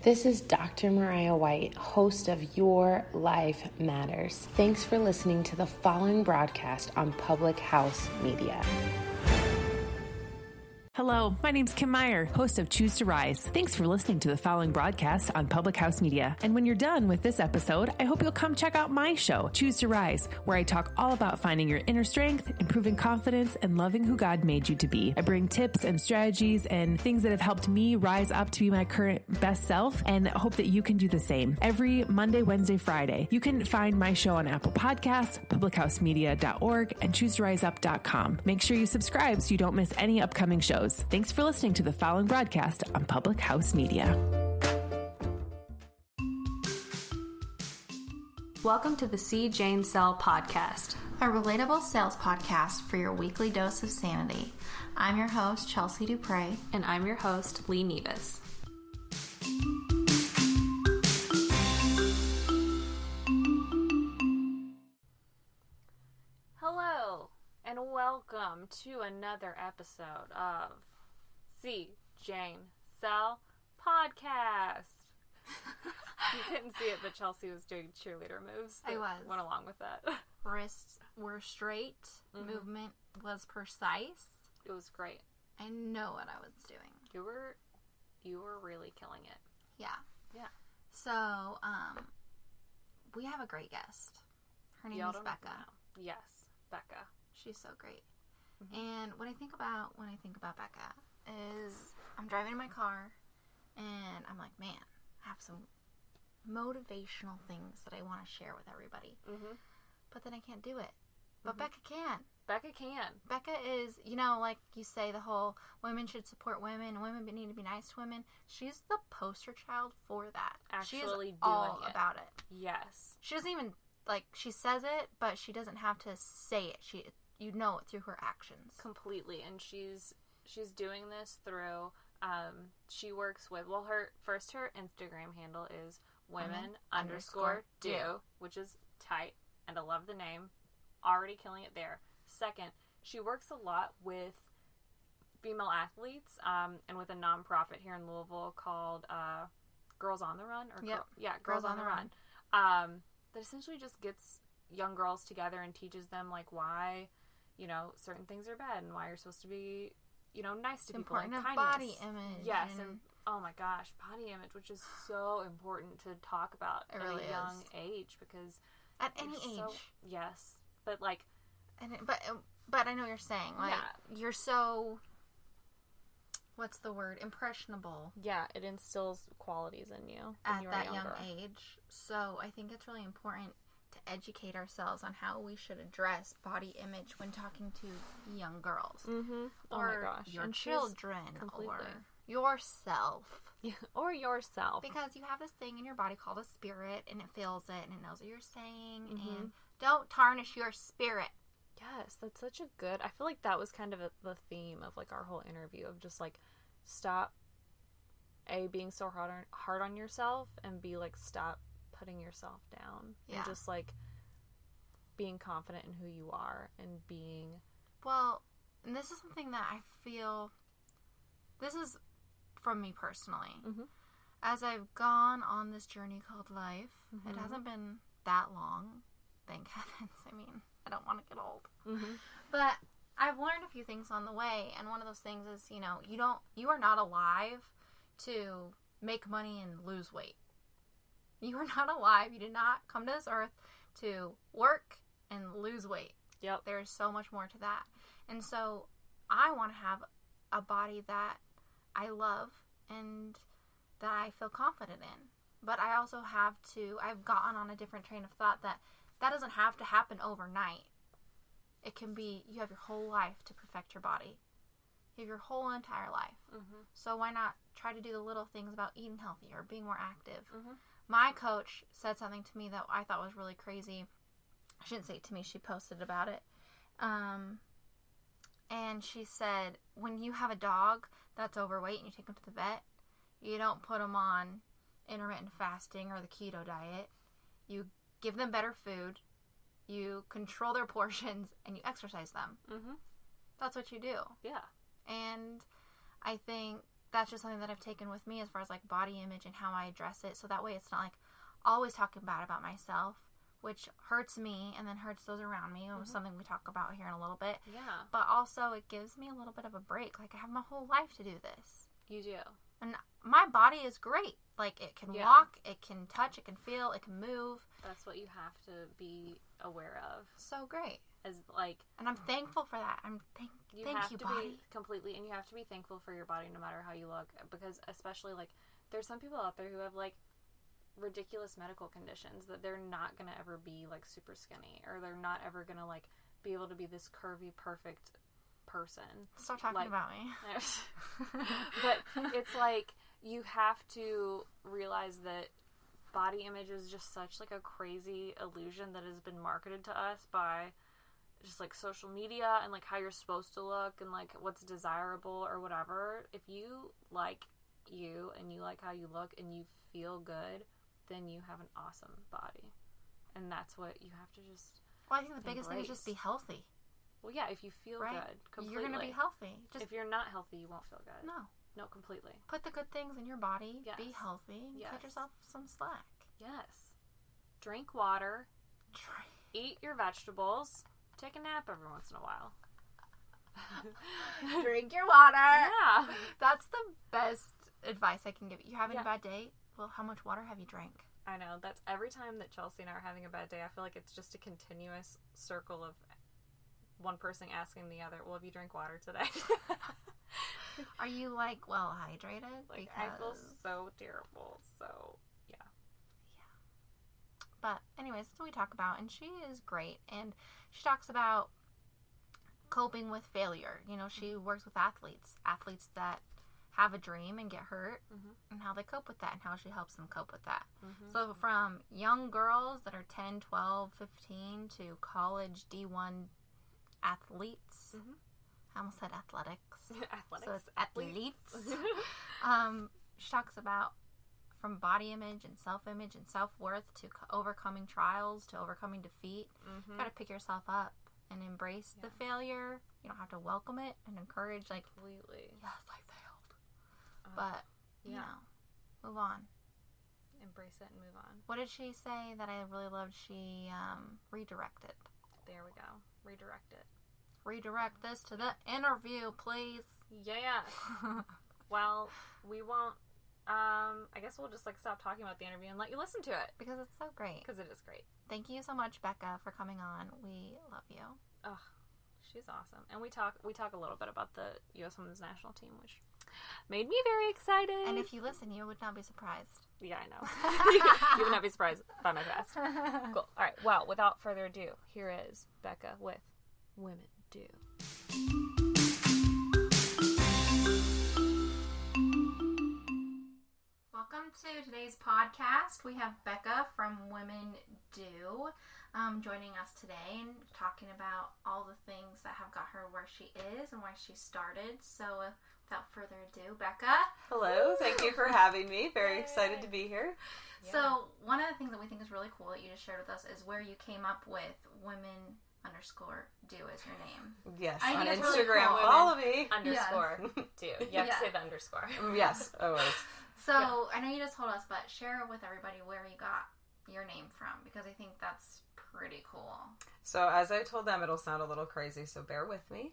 This is Dr. Mariah White, host of Your Life Matters. Thanks for listening to the following broadcast on Public House Media. Hello, my name's Kim Meyer, host of Choose to Rise. Thanks for listening to the following broadcast on Public House Media. And when you're done with this episode, I hope you'll come check out my show, Choose to Rise, where I talk all about finding your inner strength, improving confidence, and loving who God made you to be. I bring tips and strategies and things that have helped me rise up to be my current best self, and hope that you can do the same. Every Monday, Wednesday, Friday. You can find my show on Apple Podcasts, publichousemedia.org, and chooseriseup.com. Make sure you subscribe so you don't miss any upcoming shows. Thanks for listening to the following broadcast on Public House Media. Welcome to the C. Jane Sell podcast, a relatable sales podcast for your weekly dose of sanity. I'm your host, Chelsea Dupre. and I'm your host, Lee Nevis. Hello, and welcome to another episode of C. Jane Sell podcast. You couldn't see it, but Chelsea was doing cheerleader moves. I was. Went along with that. Wrists were straight. Movement was precise. It was great. I know what I was doing. You were really killing it. Yeah. Yeah. So, we have a great guest. Her name is Bekah. Yes, Bekah. She's so great. And what I think about when I think about Bekah is I'm driving in my car and I'm like, man, I have some motivational things that I want to share with everybody. But then I can't do it. But Bekah can. Bekah can. Bekah is, like you say, the whole women should support women, women need to be nice to women. She's the poster child for that. Actually She's doing all it. about it. Yes. She doesn't even, she says it, but she doesn't have to say it. You know it through her actions. Completely. And she's doing this through, she works with, her Instagram handle is women_do, which is tight, and I love the name. Already killing it there. Second, she works a lot with female athletes, and with a nonprofit here in Louisville called Girls on the Run. Girls on the Run. That essentially just gets young girls together and teaches them why, certain things are bad and why you're supposed to be, nice to people and kindness. Body image. Yes, and oh my gosh, body image, which is so important to talk about at a young age, because at any age. Yes, but but I know what you're saying. You're so, what's the word? Impressionable. Yeah, it instills qualities in you at when that you're young age. So I think it's really important to educate ourselves on how we should address body image when talking to young girls. Mm-hmm. Oh or my gosh. your children. Completely. Or yourself. Yeah. Or yourself. Because you have this thing in your body called a spirit, and it feels it, and it knows what you're saying, and don't tarnish your spirit. Yes, that's such a good, I feel like that was kind of the theme of our whole interview, of just stop being so hard on yourself, and B, stop putting yourself down. Yeah. And just being confident in who you are, and being, well, and this is something that I feel, this is from me personally. As I've gone on this journey called life, it hasn't been that long, thank heavens. I mean, I don't want to get old. But I've learned a few things on the way, and one of those things is, you are not alive to make money and lose weight. You are not alive. You did not come to this earth to work and lose weight. Yep. There's so much more to that. And so I want to have a body that I love and that I feel confident in. But I also I've gotten on a different train of thought that doesn't have to happen overnight. It can be, you have your whole life to perfect your body. You have your whole entire life. So why not try to do the little things about eating healthy or being more active? My coach said something to me that I thought was really crazy. I shouldn't say it to me, she posted about it. And she said, when you have a dog that's overweight and you take them to the vet, you don't put them on intermittent fasting or the keto diet. You give them better food, you control their portions, and you exercise them. That's what you do. Yeah. And I think that's just something that I've taken with me as far as like body image and how I address it. So that way it's not like always talking bad about myself, which hurts me and then hurts those around me. It was something we talk about here in a little bit. Yeah. But also it gives me a little bit of a break. Like I have my whole life to do this. You do. And my body is great. Like it can walk, it can touch, it can feel, it can move. That's what you have to be aware of. So great. As like, and I'm thankful for that. Thank you, body. Be completely, and you have to be thankful for your body no matter how you look, because especially like there's some people out there who have like ridiculous medical conditions that they're not gonna ever be like super skinny, or they're not ever gonna like be able to be this curvy perfect person. Stop talking like, about me. But it's like you have to realize that body image is just such like a crazy illusion that has been marketed to us by just like social media and like how you're supposed to look and like what's desirable or whatever. If you like you and you like how you look and you feel good, then you have an awesome body. And that's what you have to just Well, I think the biggest thing is just be healthy. Well, yeah, if you feel good, completely. You're going to be healthy. If you're not healthy, you won't feel good. No, completely. Put the good things in your body. Yes. Be healthy. And cut yourself some slack. Yes. Drink water. Eat your vegetables. Take a nap every once in a while. Drink your water. Yeah. That's the best advice I can give you. You're having a bad day? Well, how much water have you drank? I know. That's every time that Chelsea and I are having a bad day, I feel like it's just a continuous circle of one person asking the other, well, have you drank water today? Are you like well hydrated? Like, I feel so terrible. So, yeah. But anyways, that's what we talk about. And she is great. And she talks about coping with failure. You know, she works with athletes that have a dream and get hurt, and how they cope with that and how she helps them cope with that. So from young girls that are 10, 12, 15 to college D1 athletes. I almost said athletics. Athletics. So it's athletes. She talks about from body image and self-image and self-worth to overcoming trials to overcoming defeat. You got to pick yourself up and embrace the failure. You don't have to welcome it and encourage, like, completely. Yes, I failed. But, you know, move on. Embrace it and move on. What did she say that I really loved? She redirected. There we go. Redirect it. Redirect this to the interview, please. Yeah. Well, we won't. I guess we'll just like stop talking about the interview and let you listen to it because it's so great. Because it is great. Thank you so much, Bekah, for coming on. We love you. Oh, she's awesome. And we talk a little bit about the U.S. Women's National Team, which made me very excited. And if you listen, you would not be surprised. Yeah, I know. You would not be surprised by my past. Cool. All right. Well, without further ado, here is Bekah with Women Do. Welcome to today's podcast. We have Bekah from Women Do joining us today and talking about all the things that have got her where she is and why she started. So without further ado, Bekah. Hello. Thank you for having me. Very excited to be here. Yeah. So one of the things that we think is really cool that you just shared with us is where you came up with women_do as your name. Yes, on Instagram. Really cool. Follow me. _do. You have to say the underscore. Yes, always. So I know you just told us, but share with everybody where you got your name from, because I think that's pretty cool. So as I told them, it'll sound a little crazy, so bear with me.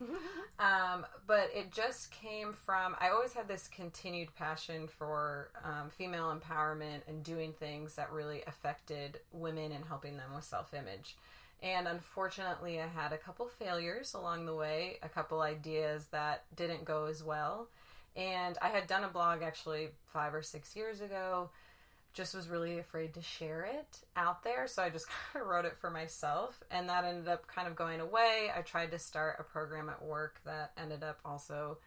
But it just came from, I always had this continued passion for female empowerment and doing things that really affected women and helping them with self-image. And unfortunately, I had a couple failures along the way, a couple ideas that didn't go as well. And I had done a blog actually 5 or 6 years ago, just was really afraid to share it out there. So I just kind of wrote it for myself, and that ended up kind of going away. I tried to start a program at work that ended up also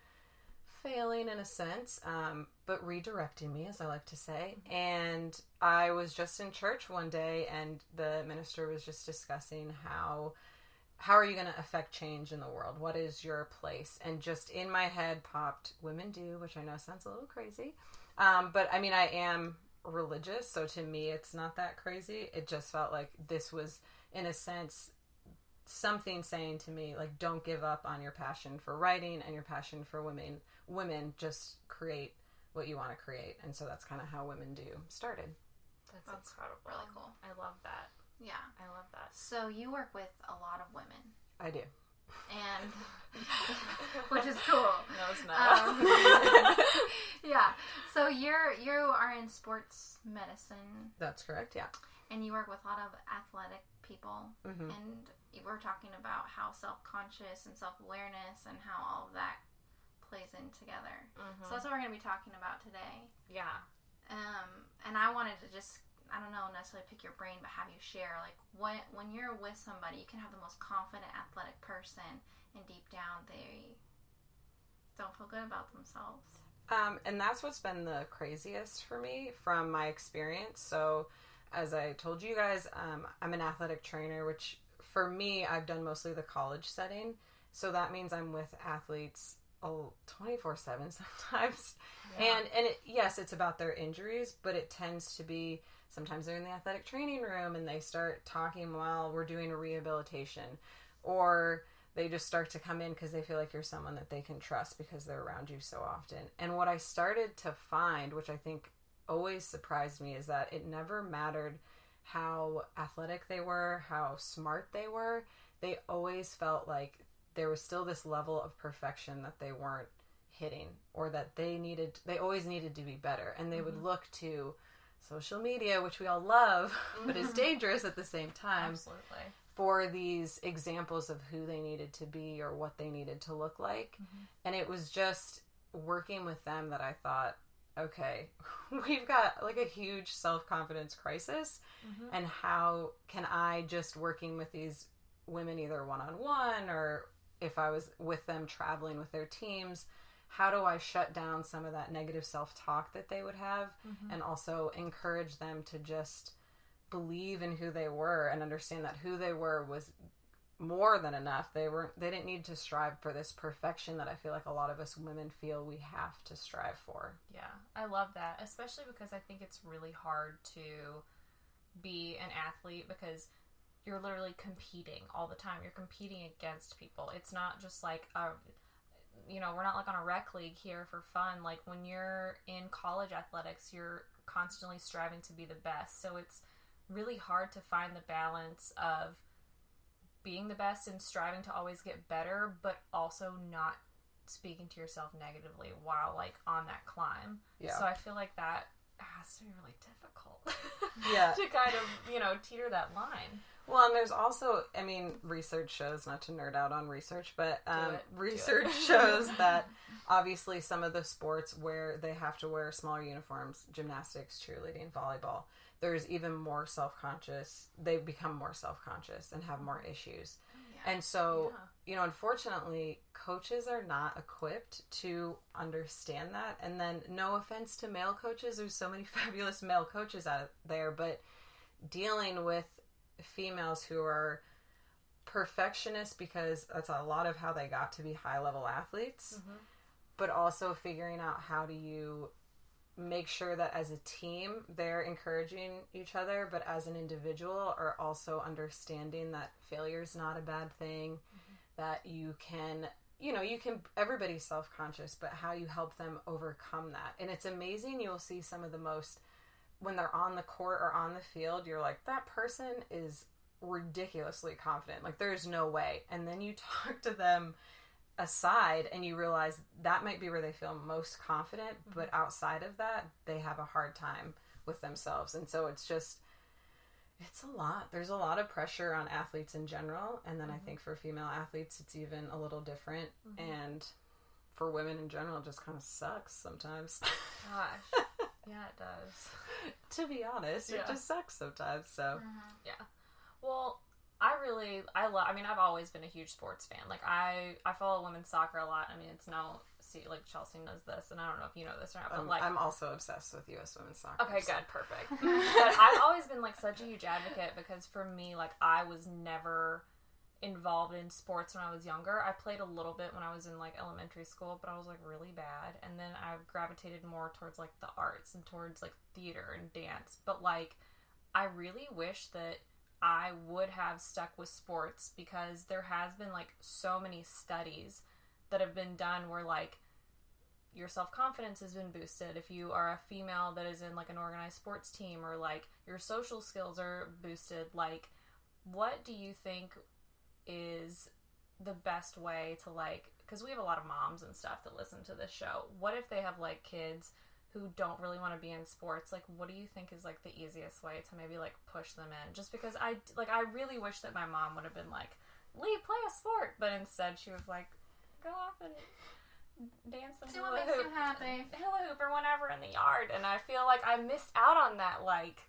failing in a sense, but redirecting me, as I like to say. And I was just in church one day, and the minister was just discussing how are you going to affect change in the world? What is your place? And just in my head popped Women Do, which I know sounds a little crazy. But I mean, I am religious, so to me, it's not that crazy. It just felt like this was, in a sense, something saying to me, like, don't give up on your passion for writing and your passion for women. Just create what you want to create. And so that's kind of how Women Do started. That's incredible. Really cool. I love that. Yeah. I love that. So you work with a lot of women. I do. And which is cool. No, it's not. Yeah. So you are in sports medicine. That's correct, yeah. And you work with a lot of athletic people. Mm-hmm. And we're talking about how self-conscious and self-awareness and how all of that plays in together. Mm-hmm. So that's what we're going to be talking about today. Yeah. And I wanted to just, I don't know necessarily pick your brain, but have you share, like, when you're with somebody, you can have the most confident athletic person, and deep down they don't feel good about themselves. And that's what's been the craziest for me from my experience. So as I told you guys, I'm an athletic trainer, which for me, I've done mostly the college setting. So that means I'm with athletes 24/7 sometimes. Yeah. And yes, it's about their injuries, but it tends to be sometimes they're in the athletic training room and they start talking while we're doing a rehabilitation, or they just start to come in because they feel like you're someone that they can trust because they're around you so often. And what I started to find, which I think always surprised me, is that it never mattered how athletic they were, how smart they were. They always felt like there was still this level of perfection that they weren't hitting, or that they always needed to be better. And they would look to social media, which we all love, but is dangerous at the same time. Absolutely. For these examples of who they needed to be or what they needed to look like. And it was just working with them that I thought, okay, we've got like a huge self-confidence crisis. And how can I, just working with these women either one-on-one or if I was with them traveling with their teams, how do I shut down some of that negative self-talk that they would have, and also encourage them to just believe in who they were and understand that who they were was more than enough. They didn't need to strive for this perfection that I feel like a lot of us women feel we have to strive for. Yeah, I love that, especially because I think it's really hard to be an athlete because you're literally competing all the time. You're competing against people. It's not just like we're not like on a rec league here for fun. Like when you're in college athletics, you're constantly striving to be the best. So it's really hard to find the balance of being the best and striving to always get better, but also not speaking to yourself negatively while like on that climb. Yeah. So I feel like that has to be really difficult. Yeah. To kind of, teeter that line. Well, and there's also, research shows, not to nerd out on research, but research shows that obviously some of the sports where they have to wear smaller uniforms, gymnastics, cheerleading, volleyball, there's even more self-conscious. They become more self-conscious and have more issues. Yeah. And so, unfortunately, coaches are not equipped to understand that. And then, no offense to male coaches, there's so many fabulous male coaches out there, but dealing with females who are perfectionists, because that's a lot of how they got to be high-level athletes, but also figuring out how do you make sure that as a team they're encouraging each other, but as an individual are also understanding that failure is not a bad thing, that you can everybody's self-conscious, but how you help them overcome that. And it's amazing, you'll see some of the most, when they're on the court or on the field, you're like, that person is ridiculously confident, like there's no way. And then you talk to them aside and you realize that might be where they feel most confident, but outside of that they have a hard time with themselves. And so it's a lot. There's a lot of pressure on athletes in general, and then I think for female athletes it's even a little different, and for women in general it just kind of sucks sometimes. Gosh. Yeah, it does. To be honest, it just sucks sometimes. So yeah. Well, I've always been a huge sports fan. Like I follow women's soccer a lot. Like Chelsea knows this, and I don't know if you know this or not, but like I'm also obsessed with U.S. women's soccer. Okay, good, perfect. But I've always been like such a huge advocate, because for me, like I was never involved in sports when I was younger. I played a little bit when I was in like elementary school, but I was like really bad. And then I gravitated more towards like the arts and towards like theater and dance. But like I really wish that I would have stuck with sports, because there has been like so many studies that have been done where like your self-confidence has been boosted, if you are a female that is in like an organized sports team, or like your social skills are boosted, like what do you think is the best way to like, because we have a lot of moms and stuff that listen to this show, what if they have like kids who don't really want to be in sports? Like what do you think is like the easiest way to maybe like push them in? Just because I really wish that my mom would have been like, Lee, play a sport, but instead she was like, go off and dance some hula hoop, or whatever in the yard. And I feel like I missed out on that like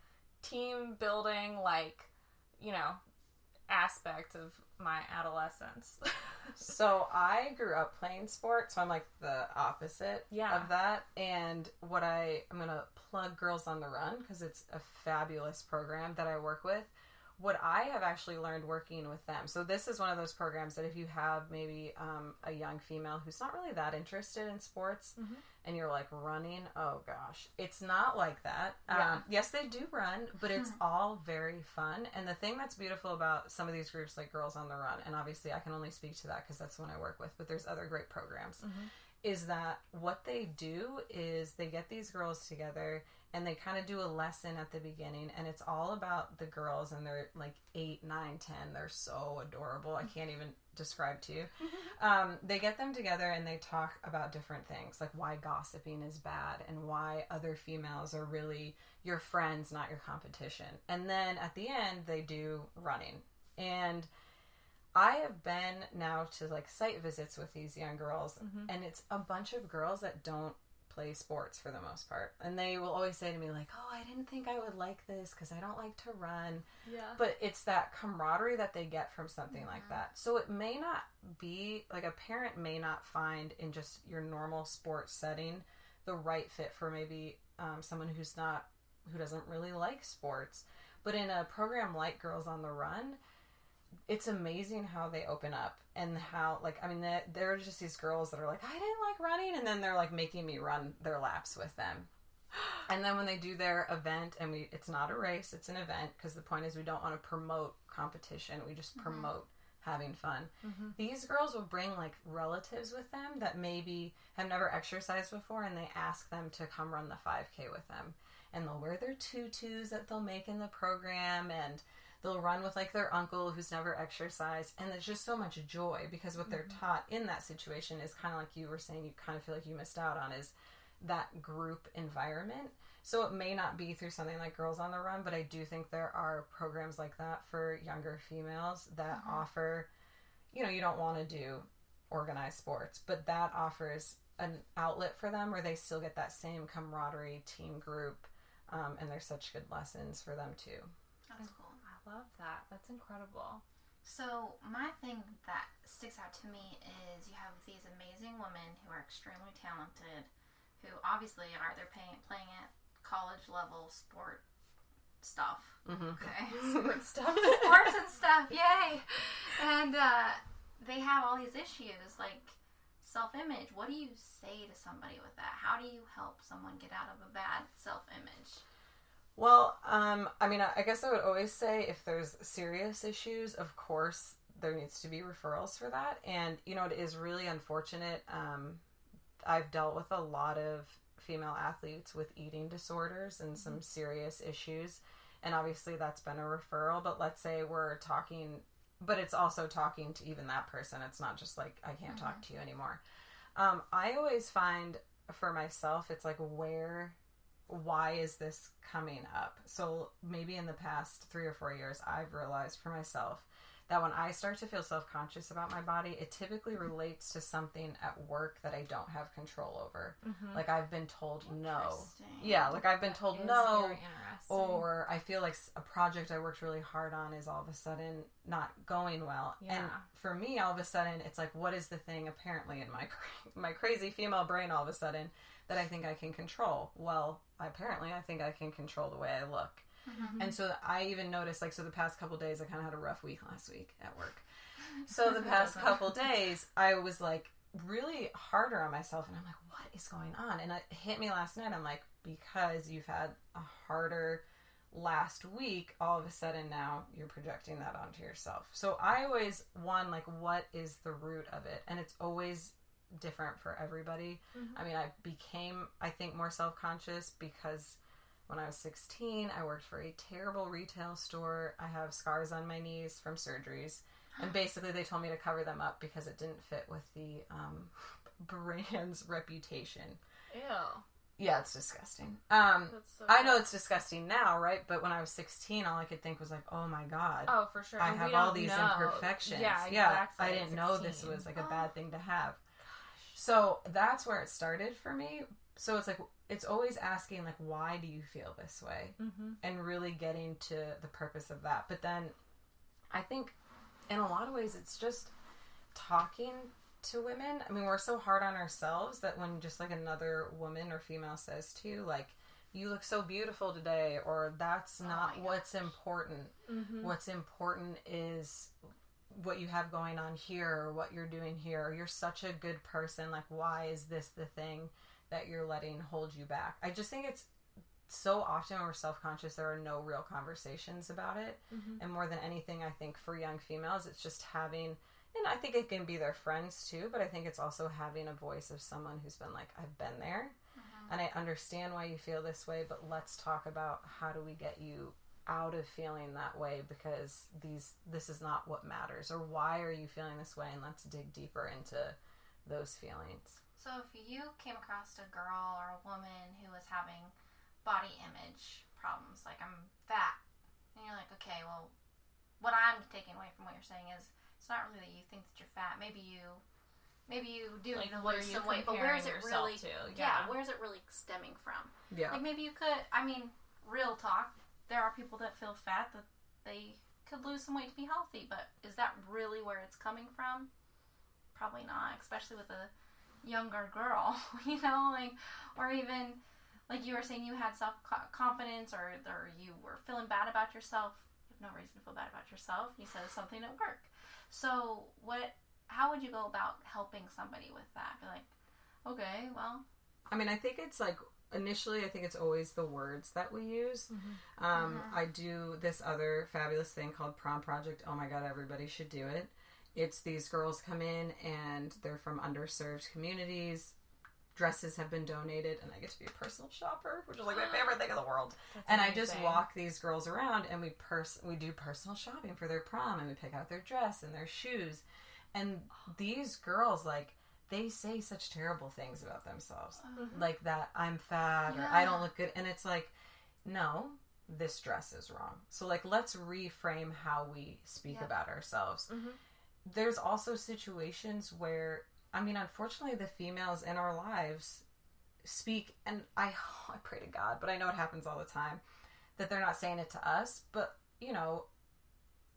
team building, like, you know, aspect of my adolescence. So I grew up playing sports, so I'm like the opposite of that. And what I'm going to plug Girls on the Run because it's a fabulous program that I work with. What I have actually learned working with them. So this is one of those programs that if you have maybe a young female who's not really that interested in sports and you're like running, oh gosh, it's not like that. Yes, they do run, but it's all very fun. And the thing that's beautiful about some of these groups like Girls on the Run, and obviously I can only speak to that because that's the one I work with, but there's other great programs, is that what they do is they get these girls together and they kind of do a lesson at the beginning, and it's all about the girls, and they're like 8, 9, 10. They're so adorable. I can't even describe to you. They get them together and they talk about different things, like why gossiping is bad and why other females are really your friends, not your competition. And then at the end, they do running. And I have been now to like site visits with these young girls, and it's a bunch of girls that don't play sports for the most part, and they will always say to me like, oh, I didn't think I would like this because I don't like to run. But it's that camaraderie that they get from something like that. So it may not be like, a parent may not find in just your normal sports setting the right fit for maybe someone who doesn't really like sports, but in a program like Girls on the Run, it's amazing how they open up, and how, like, I mean, there are just these girls that are like, I didn't like running, and then they're like making me run their laps with them. And then when they do their event, and it's not a race, it's an event, because the point is we don't want to promote competition, we just promote having fun. These girls will bring like relatives with them that maybe have never exercised before, and they ask them to come run the 5K with them, and they'll wear their tutus that they'll make in the program, and they'll run with like their uncle who's never exercised, and there's just so much joy because what they're taught in that situation is kind of like you were saying, you kind of feel like you missed out on, is that group environment. So it may not be through something like Girls on the Run, but I do think there are programs like that for younger females that offer, you know, you don't want to do organized sports, but that offers an outlet for them where they still get that same camaraderie, team group, and there's such good lessons for them too. That's cool. I love that. That's incredible. So my thing that sticks out to me is you have these amazing women who are extremely talented, who obviously are either playing at college level sport stuff. Okay. Sports stuff. Sports and stuff. Yay. And they have all these issues like self-image. What do you say to somebody with that? How do you help someone get out of a bad self-image? Well, I mean, I guess I would always say if there's serious issues, of course, there needs to be referrals for that. And, you know, it is really unfortunate. I've dealt with a lot of female athletes with eating disorders and some serious issues. And obviously that's been a referral. But let's say we're talking, but it's also talking to even that person. It's not just like, I can't talk to you anymore. I always find for myself, it's like, why is this coming up? So maybe in the past 3 or 4 years, I've realized for myself that when I start to feel self-conscious about my body, it typically relates to something at work that I don't have control over. Like I've been told no. Yeah, like I've been told no. Or I feel like a project I worked really hard on is all of a sudden not going well. Yeah. And for me, all of a sudden, it's like, what is the thing apparently in my crazy female brain all of a sudden that I think I can control? Well, I think I can control the way I look. And so I even noticed, like, so the past couple days, I kind of had a rough week last week at work. So the past couple days, I was like really harder on myself, and I'm like, what is going on? And it hit me last night. I'm like, because you've had a harder last week, all of a sudden now you're projecting that onto yourself. So I always, like, what is the root of it? And it's always different for everybody. I mean, I became, I think, more self-conscious because when I was 16, I worked for a terrible retail store. I have scars on my knees from surgeries. And basically they told me to cover them up because it didn't fit with the brand's reputation. Ew. Yeah, it's disgusting. That's so I know it's disgusting now, right? But when I was 16, all I could think was like, oh my God. Oh, for sure. I And have we all don't these know. imperfections. Yeah, exactly. Yeah, I didn't At know this 16. was like a bad thing to have. So that's where it started for me. So it's like, it's always asking, like, why do you feel this way? And really getting to the purpose of that. But then I think in a lot of ways, it's just talking to women. I mean, we're so hard on ourselves that when just like another woman or female says to you, like, you look so beautiful today, or that's not what's important. What's important is what you have going on here, or what you're doing here, or you're such a good person. Like, why is this the thing that you're letting hold you back? I just think it's so often when we're self-conscious, there are no real conversations about it. And more than anything, I think for young females, it's just having, and I think it can be their friends too, but I think it's also having a voice of someone who's been like, I've been there, and I understand why you feel this way, but let's talk about how do we get you out of feeling that way, because this is not what matters, or why are you feeling this way, and let's dig deeper into those feelings. So if you came across a girl or a woman who was having body image problems, like, I'm fat, and you're like, okay, well, what I'm taking away from what you're saying is it's not really that you think that you're fat. Maybe you do Like, need to what are lose you some weight, but where's it comparing really? yourself to? Yeah, where's it really stemming from? Yeah. Like, maybe you could. I mean, real talk. There are people that feel fat that they could lose some weight to be healthy, but is that really where it's coming from? Probably not, especially with a younger girl, you know, like, or even like you were saying, you had self-confidence, or you were feeling bad about yourself. You have no reason to feel bad about yourself. You said something at work. So how would you go about helping somebody with that? Be like, okay, well. I mean, I think it's like, initially, I think it's always the words that we use. I do this other fabulous thing called Prom Project. Oh my God, everybody should do it. It's these girls come in and they're from underserved communities. Dresses have been donated, and I get to be a personal shopper, which is like my favorite thing in the world. And I just walk these girls around, and we do personal shopping for their prom, and we pick out their dress and their shoes. And these girls, like, they say such terrible things about themselves. Like that I'm fat, or I don't look good. And it's like, no, this dress is wrong. So, like, let's reframe how we speak about ourselves. There's also situations where, I mean, unfortunately, the females in our lives speak, and I pray to God, but I know it happens all the time, that they're not saying it to us, but, you know,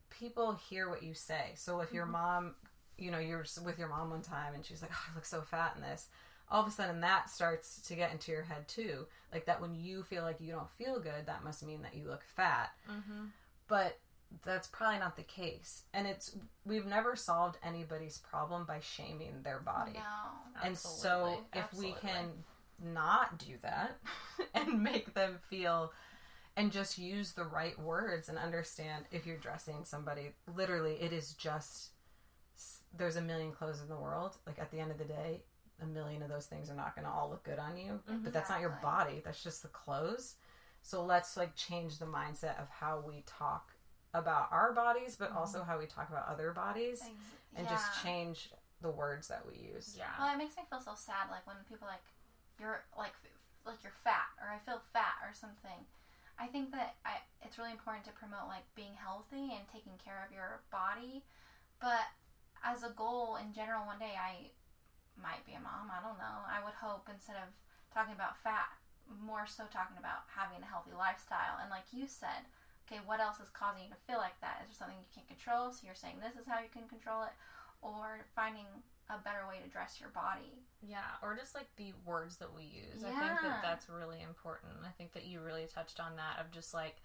people hear what you say. So if your mom, you know, you're with your mom one time and she's like, oh, I look so fat in this, all of a sudden that starts to get into your head too. Like, that when you feel like you don't feel good, that must mean that you look fat. But that's probably not the case. And we've never solved anybody's problem by shaming their body. No. And so if we can not do that and make them feel, and just use the right words and understand, if you're dressing somebody, literally it is just, there's a million clothes in the world. Like, at the end of the day, a million of those things are not going to all look good on you, but that's not your body. That's just the clothes. So let's, like, change the mindset of how we talk about our bodies, but also how we talk about other bodies, and just change the words that we use. Yeah. Well, it makes me feel so sad, like, when people are like, you're like you're fat, or I feel fat, or something. I think that it's really important to promote, like, being healthy and taking care of your body, but as a goal in general, one day I might be a mom, I don't know, I would hope, instead of talking about fat, more so talking about having a healthy lifestyle. And like you said, okay, what else is causing you to feel like that? Is there something you can't control? So you're saying this is how you can control it, or finding a better way to dress your body. Yeah, or just like the words that we use. I think that that's really important. I think that you really touched on that, of just like,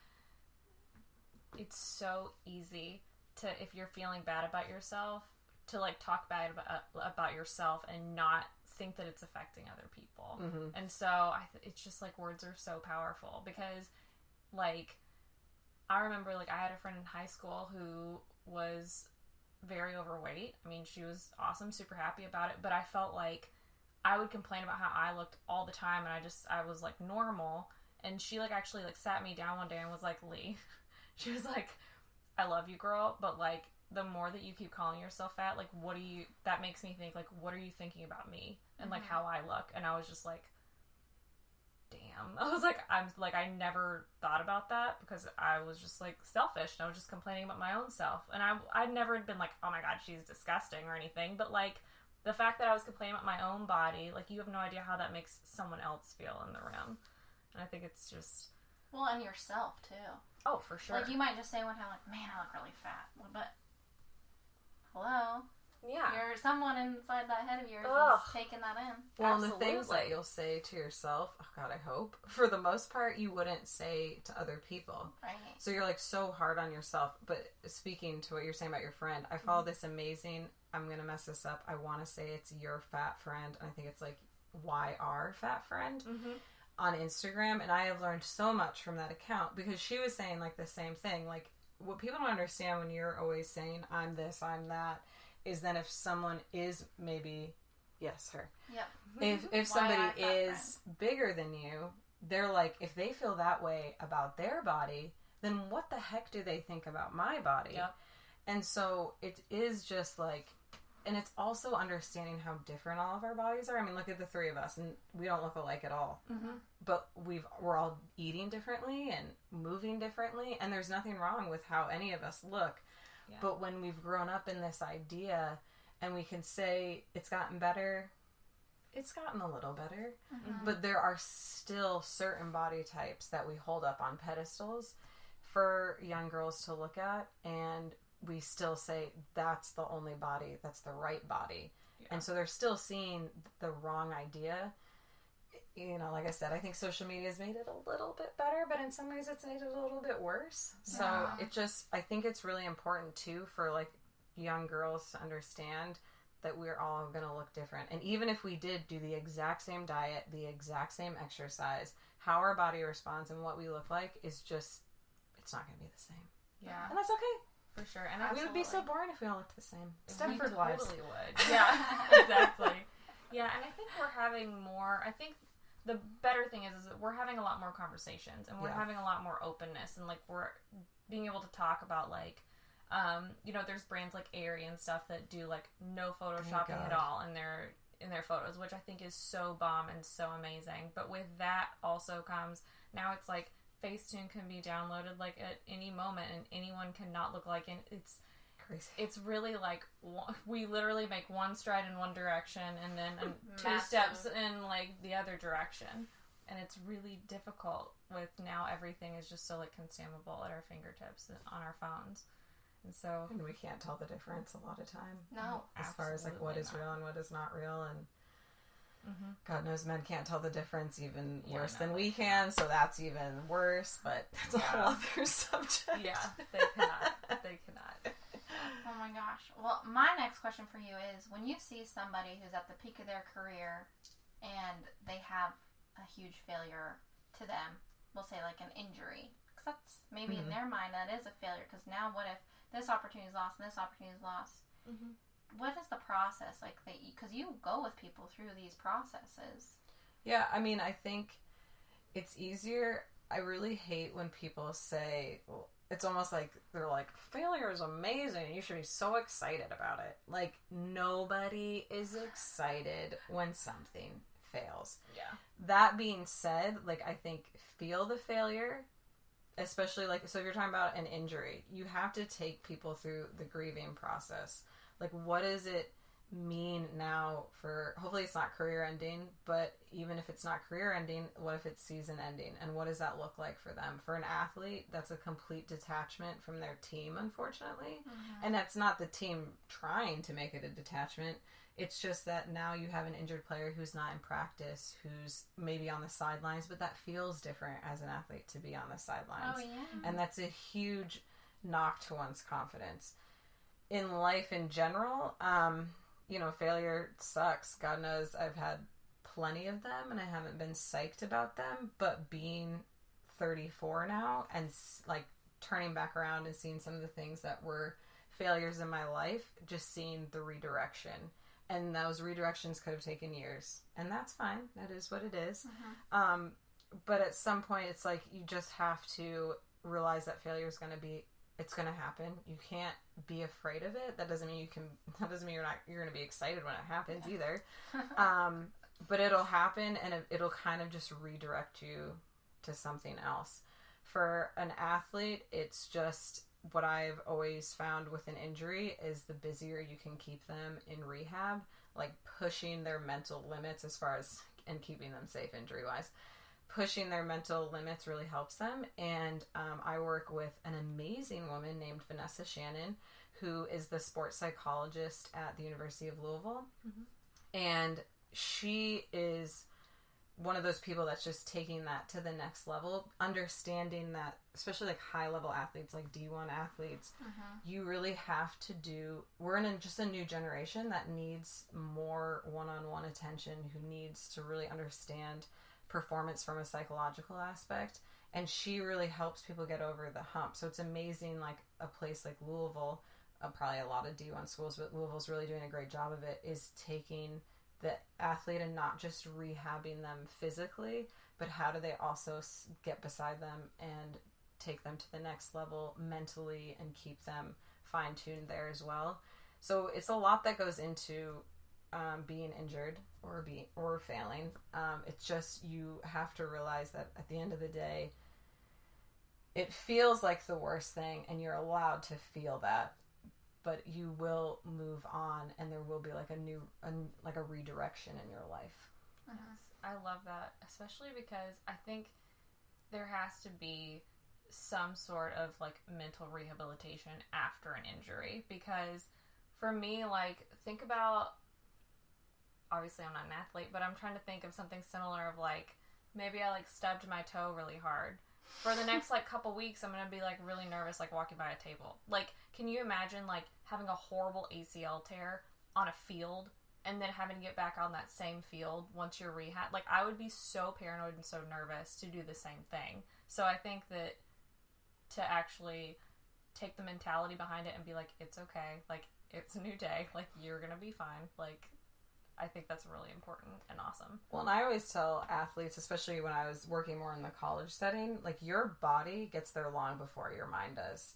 it's so easy to, if you're feeling bad about yourself, to like talk bad about yourself and not think that it's affecting other people. And so it's just like, words are so powerful, because like, I remember, like, I had a friend in high school who was very overweight. I mean, she was awesome, super happy about it, but I felt like I would complain about how I looked all the time, and I was like normal, and she like actually like sat me down one day and was like, Lee, she was like, I love you, girl, but like the more that you keep calling yourself fat, like that makes me think like, what are you thinking about me and like how I look? And I was just like, damn. I was like, I never thought about that because I was just like selfish and I was just complaining about my own self. And I'd never been like, oh my God, she's disgusting or anything. But like the fact that I was complaining about my own body, like you have no idea how that makes someone else feel in the room. And I think it's just. Well, and yourself too. Oh, for sure. Like you might just say one time like, man, I look really fat. But hello? Yeah. You're someone inside that head of yours is taking that in. Well, and the things that you'll say to yourself, oh God, I hope, for the most part, you wouldn't say to other people. Right. So you're like so hard on yourself. But speaking to what you're saying about your friend, I follow this amazing, I'm going to mess this up, I want to say it's your fat friend. And I think it's like YR fat friend on Instagram. And I have learned so much from that account because she was saying like the same thing. Like what people don't understand when you're always saying, I'm this, I'm that, is then if someone is maybe, yes, her. Yep. If somebody is bigger than you, they're like, if they feel that way about their body, then what the heck do they think about my body? Yep. And so it is just like, and it's also understanding how different all of our bodies are. I mean, look at the three of us, and we don't look alike at all. But we're all eating differently and moving differently, and there's nothing wrong with how any of us look. Yeah. But when we've grown up in this idea and we can say it's gotten better, it's gotten a little better. But there are still certain body types that we hold up on pedestals for young girls to look at, and we still say that's the only body, that's the right body. Yeah. And so they're still seeing the wrong idea. You know, like I said, I think social media has made it a little bit better, but in some ways it's made it a little bit worse. So I think it's really important too for like young girls to understand that we're all going to look different. And even if we did do the exact same diet, the exact same exercise, how our body responds and what we look like is just, it's not going to be the same. Yeah. And that's okay. For sure. And we would be so boring if we all looked the same. Stepford Wives. Totally would. Yeah, exactly. Yeah, and I think we're having more, the better thing is that we're having a lot more conversations and we're having a lot more openness and like we're being able to talk about like, you know, there's brands like Aerie and stuff that do like no photoshopping at all in their photos, which I think is so bomb and so amazing. But with that also comes, now it's like Facetune can be downloaded like at any moment and anyone cannot look like, and it's crazy. It's really like we literally make one stride in one direction and then two steps in like the other direction, and it's really difficult with now everything is just so like consumable at our fingertips on our phones, and so we can't tell the difference a lot of time. No, as far as like what is real and what is not real, and God knows men can't tell the difference even worse than we can, so that's even worse. But that's a whole other subject. Yeah, they cannot. They cannot. Oh my gosh. Well, my next question for you is, when you see somebody who's at the peak of their career and they have a huge failure to them, we'll say like an injury, because that's maybe in their mind that is a failure, because now what if this opportunity is lost and this opportunity is lost? What is the process like that? Because you go with people through these processes. Yeah, I mean, I think it's easier. I really hate when people say, well, it's almost like they're like, failure is amazing. You should be so excited about it. Like, nobody is excited when something fails. Yeah. That being said, like, I think feel the failure, especially like, so if you're talking about an injury, you have to take people through the grieving process. Like, what does it mean now for, hopefully it's not career ending, but even if it's not career ending, what if it's season ending? And what does that look like for them? For an athlete, that's a complete detachment from their team, unfortunately. And that's not the team trying to make it a detachment. It's just that now you have an injured player who's not in practice, who's maybe on the sidelines, but that feels different as an athlete to be on the sidelines. Oh, yeah. And that's a huge knock to one's confidence. In life in general, you know, failure sucks. God knows I've had plenty of them and I haven't been psyched about them, but being 34 now and like turning back around and seeing some of the things that were failures in my life, just seeing the redirection. And those redirections could have taken years. And that's fine. That is what it is. But at some point, it's like you just have to realize that failure is going to be, it's going to happen. You can't be afraid of it. That doesn't mean you're going to be excited when it happens either. But it'll happen, and it'll kind of just redirect you to something else. For an athlete, it's just what I've always found with an injury is the busier you can keep them in rehab, like pushing their mental limits as far as, and keeping them safe injury-wise. Pushing their mental limits really helps them. And I work with an amazing woman named Vanessa Shannon, who is the sports psychologist at the University of Louisville. And she is one of those people that's just taking that to the next level, understanding that, especially like high-level athletes, like D1 athletes, you really have to we're in just a new generation that needs more one-on-one attention, who needs to really understand performance from a psychological aspect, and she really helps people get over the hump. So it's amazing, like a place like Louisville, probably a lot of D1 schools, but Louisville's really doing a great job of it, is taking the athlete and not just rehabbing them physically, but how do they also get beside them and take them to the next level mentally and keep them fine-tuned there as well. So it's a lot that goes into being injured or failing. It's just, you have to realize that at the end of the day, it feels like the worst thing, and you're allowed to feel that, but you will move on, and there will be like a redirection in your life. Yes, I love that, especially because I think there has to be some sort of like mental rehabilitation after an injury, because for me, like, think about, obviously I'm not an athlete, but I'm trying to think of something similar of like, maybe I like stubbed my toe really hard. For the next like couple weeks, I'm going to be like really nervous, like walking by a table. Like, can you imagine like having a horrible ACL tear on a field and then having to get back on that same field once you're rehab? Like, I would be so paranoid and so nervous to do the same thing. So I think that to actually take the mentality behind it and be like, it's okay. Like, it's a new day. Like, you're going to be fine. Like, I think that's really important and awesome. Well, and I always tell athletes, especially when I was working more in the college setting, like, your body gets there long before your mind does.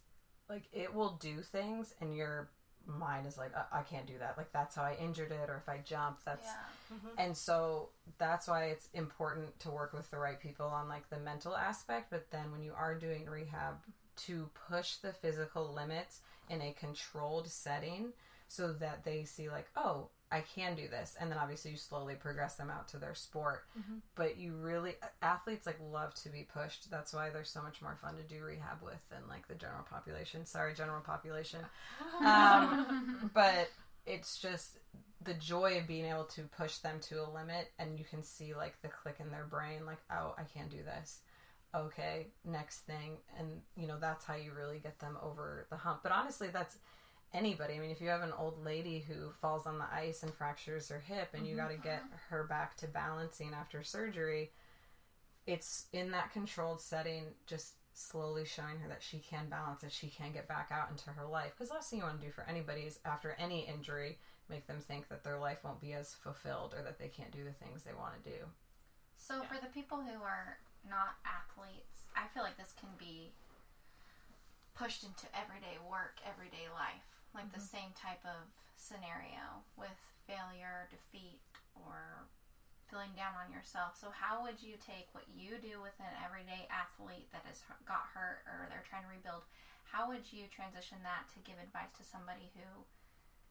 Like, it will do things, and your mind is like, I can't do that. Like, that's how I injured it, or if I jumped, that's... Yeah. And so that's why it's important to work with the right people on, like, the mental aspect, but then when you are doing rehab, to push the physical limits in a controlled setting so that they see, like, oh, I can do this. And then obviously you slowly progress them out to their sport. But you really, athletes like love to be pushed. That's why they're so much more fun to do rehab with than like the general population. Sorry, general population. But it's just the joy of being able to push them to a limit, and you can see like the click in their brain, like, oh, I can do this. Okay, next thing. And you know, that's how you really get them over the hump. But honestly, that's anybody. I mean, if you have an old lady who falls on the ice and fractures her hip, and you got to get her back to balancing after surgery, it's in that controlled setting, just slowly showing her that she can balance, that she can get back out into her life. Because the last thing you want to do for anybody is, after any injury, make them think that their life won't be as fulfilled, or that they can't do the things they want to do. So for the people who are not athletes, I feel like this can be pushed into everyday work, everyday life. Like the same type of scenario with failure, defeat, or feeling down on yourself. So how would you take what you do with an everyday athlete that has got hurt, or they're trying to rebuild? How would you transition that to give advice to somebody who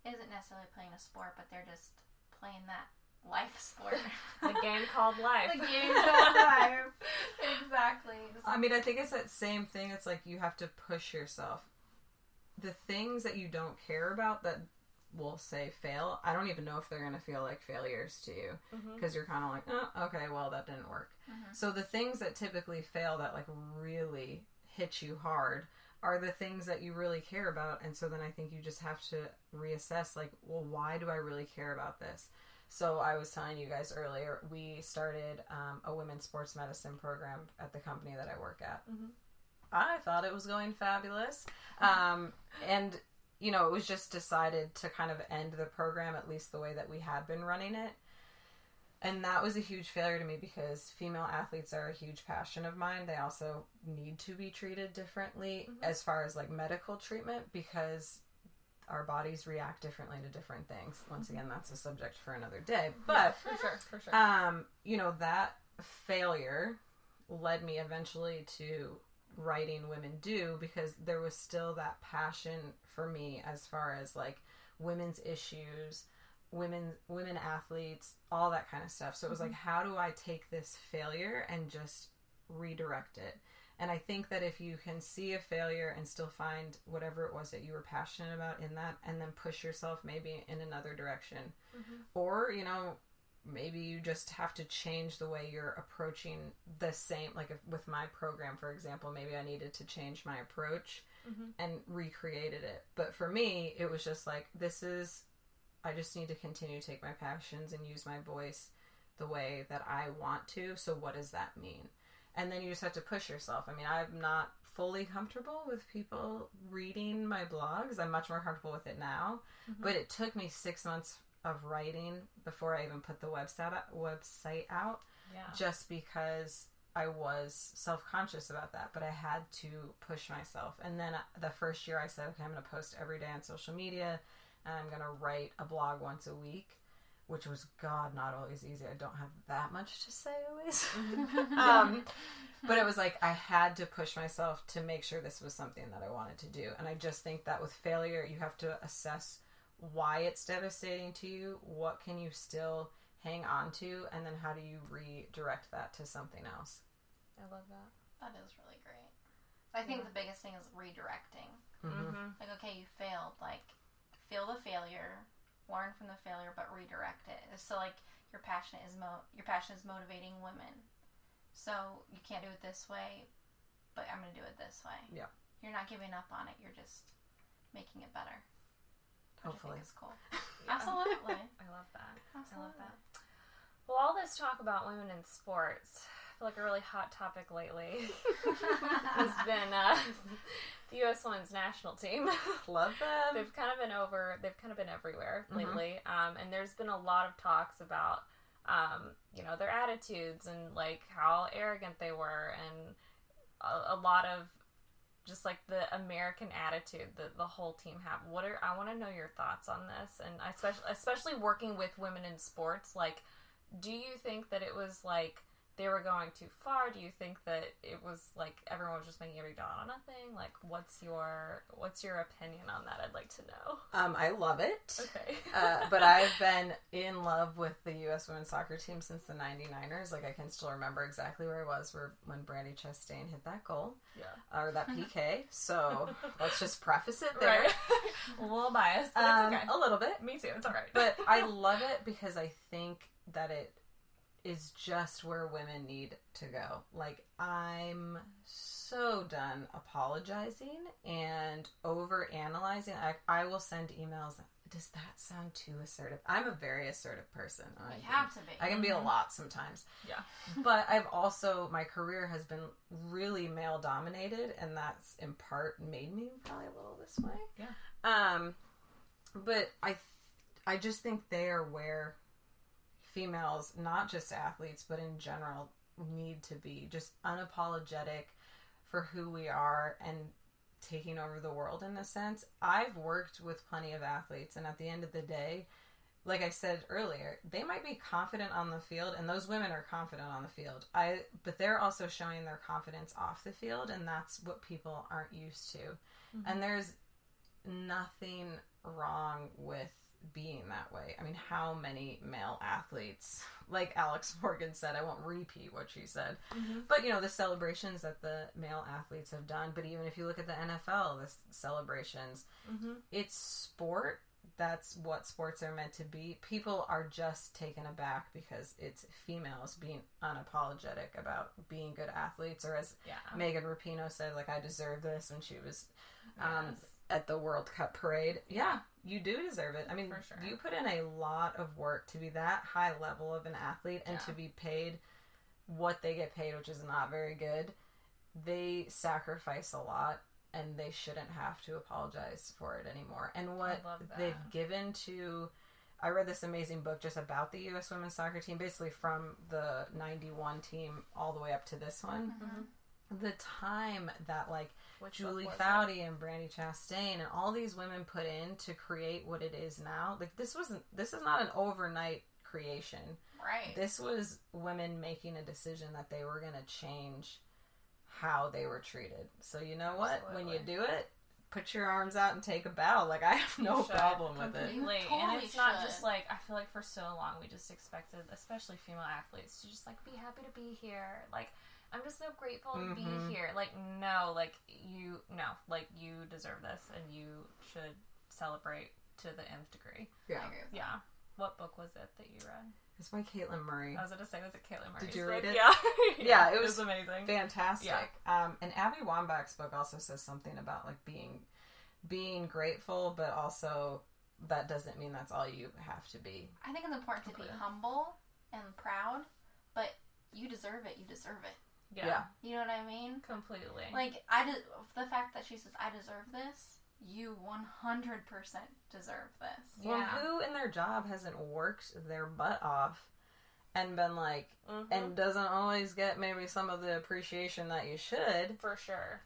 isn't necessarily playing a sport, but they're just playing that life sport? The game called life. The game called life. Exactly. I mean, I think it's that same thing. It's like you have to push yourself. The things that you don't care about that will say fail, I don't even know if they're going to feel like failures to you, because you're kind of like, oh, okay, well, that didn't work. So the things that typically fail, that like really hit you hard, are the things that you really care about. And so then I think you just have to reassess, like, well, why do I really care about this? So I was telling you guys earlier, we started a women's sports medicine program at the company that I work at. I thought it was going fabulous. And you know, it was just decided to kind of end the program, at least the way that we had been running it. And that was a huge failure to me because female athletes are a huge passion of mine. They also need to be treated differently as far as like medical treatment, because our bodies react differently to different things. Once again, that's a subject for another day. But for sure. you know, that failure led me eventually to writing Women Do, because there was still that passion for me as far as like women's issues, women athletes, all that kind of stuff. So it was like, how do I take this failure and just redirect it? And I think that if you can see a failure and still find whatever it was that you were passionate about in that, and then push yourself maybe in another direction, or, you know, maybe you just have to change the way you're approaching the same, like if, with my program, for example, maybe I needed to change my approach and recreated it. But for me, it was just like, I just need to continue to take my passions and use my voice the way that I want to. So what does that mean? And then you just have to push yourself. I mean, I'm not fully comfortable with people reading my blogs. I'm much more comfortable with it now. But it took me 6 months of writing before I even put the website out. Just because I was self-conscious about that. But I had to push myself. And then the first year I said, okay, I'm going to post every day on social media. And I'm going to write a blog once a week. Which was, God, not always easy. I don't have that much to say always. But it was like I had to push myself to make sure this was something that I wanted to do. And I just think that with failure, you have to assess why it's devastating to you, what can you still hang on to, and then how do you redirect that to something else. I love that. That is really great. I think the biggest thing is redirecting. Like, okay, you failed. Like, feel the failure, learn from the failure, but redirect it. So like your passion is motivating women. So you can't do it this way, but I'm going to do it this way. Yeah. You're not giving up on it. You're just making it better. Hopefully. It's cool. Absolutely. I love that. Absolutely. I love that. Well, all this talk about women in sports, I feel like a really hot topic lately has been the U.S. Women's National Team. Love them. They've kind of been everywhere lately. And there's been a lot of talks about, you know, their attitudes and like how arrogant they were, and a lot of just like the American attitude that the whole team have. I want to know your thoughts on this, and especially working with women in sports. Like, do you think that it was like they were going too far? Do you think that it was like everyone was just making a big deal out of nothing? Like, what's your opinion on that? I'd like to know. I love it. Okay. But I've been in love with the U.S. women's soccer team since the 99ers. Like, I can still remember exactly where I was when Brandy Chastain hit that goal. Yeah. Or that PK. So let's just preface it there. Right. A little biased, but it's okay. A little bit. Me too. It's all right. But I love it because I think that it is just where women need to go. Like, I'm so done apologizing and over analyzing. I will send emails. Does that sound too assertive? I'm a very assertive person. You have to be. I can be a lot sometimes. Yeah. But I've also, my career has been really male dominated, and that's in part made me probably a little this way. Yeah. But I just think they are where females, not just athletes, but in general, need to be just unapologetic for who we are and taking over the world in a sense. I've worked with plenty of athletes, and at the end of the day, like I said earlier, they might be confident on the field, and those women are confident on the field. But they're also showing their confidence off the field, and that's what people aren't used to. And there's nothing wrong with being that way. I mean, how many male athletes, like Alex Morgan said, I won't repeat what she said, but you know, the celebrations that the male athletes have done, but even if you look at the NFL, the celebrations, it's sport. That's what sports are meant to be. People are just taken aback because it's females being unapologetic about being good athletes, or as Megan Rapinoe said, like, I deserve this when she was at the World Cup parade. Yeah, you do deserve it. I mean, you put in a lot of work to be that high level of an athlete and to be paid what they get paid, which is not very good. They sacrifice a lot, and they shouldn't have to apologize for it anymore. And what I love that. they've given to... I read this amazing book just about the U.S. women's soccer team, basically from the 91 team all the way up to this one. Mm-hmm. The time that, like, Which Julie book was Foudy and Brandy Chastain and all these women put in to create what it is now. Like, this is not an overnight creation. Right. This was women making a decision that they were going to change how they were treated. So you know what? Absolutely. When you do it, put your arms out and take a bow. Like, I have no problem with it. Completely. You totally And it's not should. just like, I feel like for so long we just expected, especially female athletes, to just like be happy to be here. Like, I'm just so grateful to be here. Like, no, like you deserve this and you should celebrate to the nth degree. Yeah. I agree with Yeah. What book was it that you read? It's by Caitlin Murray. I was going to say, was it Caitlin Murray's Did you book? read it? Yeah. Yeah, it was amazing. Fantastic. Yeah. And Abby Wambach's book also says something about, like, being grateful, but also that doesn't mean that's all you have to be. I think it's important to be humble and proud, but you deserve it. You deserve it. Yeah. You know what I mean? Completely. Like, the fact that she says, I deserve this, you 100% deserve this. Well, Yeah. who in their job hasn't worked their butt off and been like, and doesn't always get maybe some of the appreciation that you should, For sure.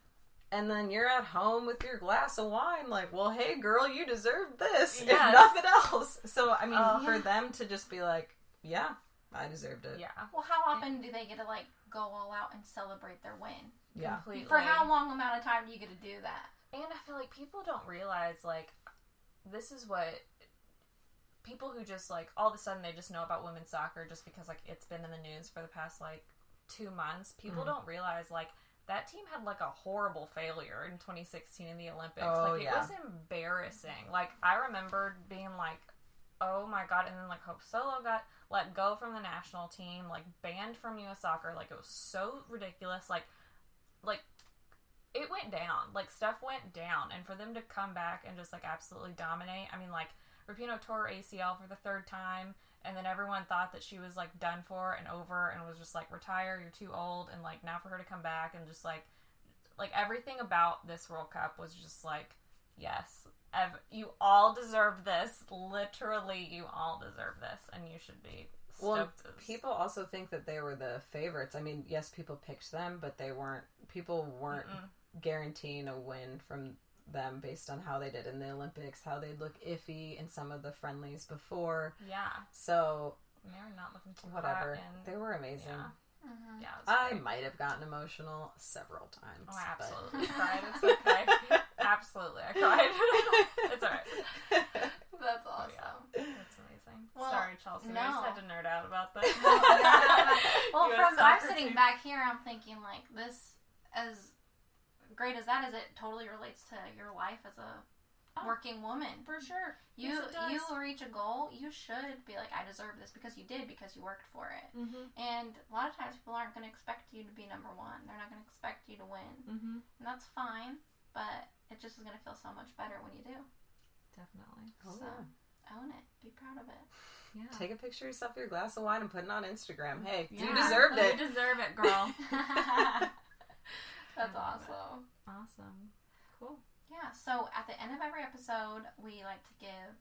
and then you're at home with your glass of wine like, well, hey girl, you deserve this, Yes. if nothing else. So, I mean, for them to just be like, yeah, I deserved it. Yeah. Well, how often do they get to, like, go all out and celebrate their win? Yeah. Completely. For how long amount of time do you get to do that? And I feel like people don't realize, like, this is what people who just, like, all of a sudden they just know about women's soccer just because, like, it's been in the news for the past, like, 2 months. People don't realize, like, that team had, like, a horrible failure in 2016 in the Olympics. Oh, like, it was embarrassing. Like, I remember being like, oh my god, and then, like, Hope Solo got let go from the national team, like, banned from U.S. soccer. Like, it was so ridiculous. Like, it went down. Like, stuff went down. And for them to come back and just, like, absolutely dominate. I mean, like, Rapinoe tore her ACL for the 3rd time. And then everyone thought that she was, like, done for and over and was just, like, retire, you're too old. And, like, now for her to come back and just, like everything about this World Cup was just, like, yes, you all deserve this. Literally, you all deserve this. And you should be stoked. Well, people also think that they were the favorites. I mean, yes, people picked them, but people weren't guaranteeing a win from them based on how they did in the Olympics, how they'd look iffy in some of the friendlies before. Yeah. So, And they were not looking too whatever. hot, and They were amazing. Yeah. Yeah, it was I great. might have gotten emotional several times. Oh, I but- absolutely cried. It's okay. Absolutely, I cried. It's alright. That's awesome. That's amazing. Well, Sorry, Chelsea. I no. just had to nerd out about that. Well, US from I'm soccer sitting team. back here, I'm thinking, like, this, as great as that is, it totally relates to your life as a working woman. For sure. You Yes, it does. you reach a goal, you should be like, I deserve this because you did, because you worked for it. Mm-hmm. And a lot of times people aren't going to expect you to be number one. They're not going to expect you to win. Mm-hmm. And that's fine, but it just is going to feel so much better when you do. Definitely. Oh, So, yeah. own it. Be proud of it. Yeah. Take a picture of yourself, your glass of wine, and put it on Instagram. Hey, you Yeah. deserved it. You deserve it, girl. That's awesome. Awesome. Cool. Yeah, so at the end of every episode, we like to give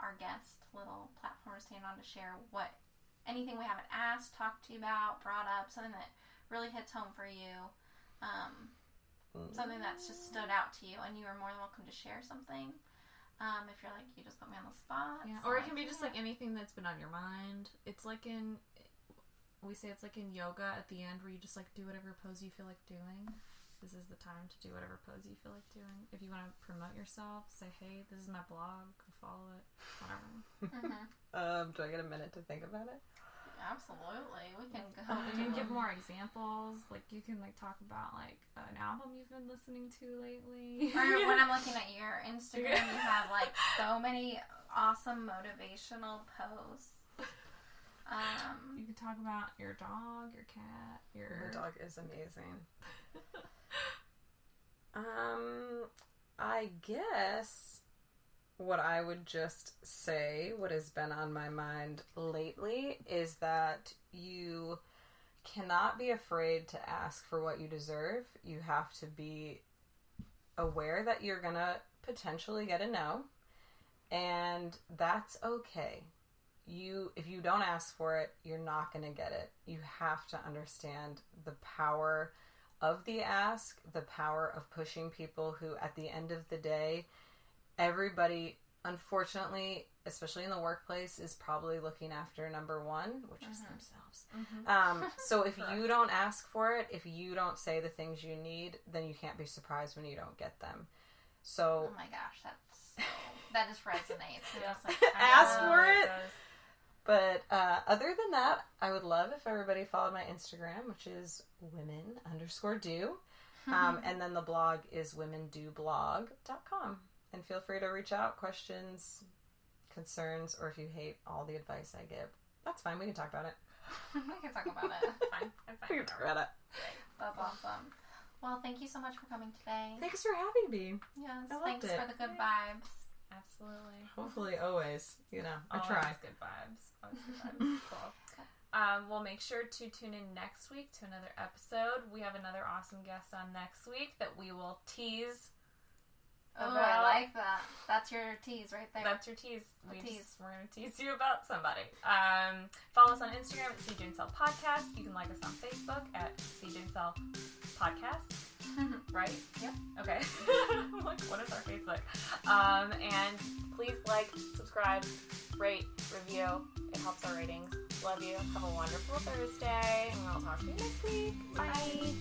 our guest little platform to stand on to share anything we haven't asked, talked to you about, brought up, something that really hits home for you, something that's just stood out to you, and you are more than welcome to share something. If you're like, you just put me on the spot. Yeah. So Or it can be just like anything that's been on your mind. It's like we say it's like in yoga at the end where you just like do whatever pose you feel like doing. This is the time to do whatever pose you feel like doing. If you want to promote yourself, say, hey, this is my blog, go follow it, whatever. Do I get a minute to think about it? Absolutely. We can go. You can give more examples. Like, you can, like, talk about, like, an album you've been listening to lately. Or when I'm looking at your Instagram, you have, like, so many awesome motivational posts. You can talk about your dog, your cat, My dog is amazing. I guess what I would just say, what has been on my mind lately, is that you cannot be afraid to ask for what you deserve. You have to be aware that you're going to potentially get a no, and that's okay. If you don't ask for it, you're not going to get it. You have to understand the power of the ask, the power of pushing people who, at the end of the day, everybody, unfortunately, especially in the workplace, is probably looking after number one, which is themselves. So if you don't ask for it, if you don't say the things you need, then you can't be surprised when you don't get them. So, oh my gosh, that just resonates. Ask for it. But other than that, I would love if everybody followed my Instagram, which is women_do. And then the blog is womendoblog.com. And feel free to reach out, questions, concerns, or if you hate all the advice I give. That's fine. We can talk about it. We can talk about it. Fine. I'm fine. We can talk about it. That's awesome. Well, thank you so much for coming today. Thanks for having me. Yes, I thanks loved it. for the good vibes. Absolutely. Hopefully, always. I Always try. good vibes. Always good vibes. Cool. We'll make sure to tune in next week to another episode. We have another awesome guest on next week that we will tease. Oh, I like that. That's your tease right there. That's your tease. We're going to tease you about somebody. Follow us on Instagram at CJ and Cell Podcast. You can like us on Facebook at CJ and Cell Podcast. Right? Yep. Okay. I'm like, what is our Facebook? And please like, subscribe, rate, review. It helps our ratings. Love you. Have a wonderful Thursday. And we'll talk to you next week. Bye.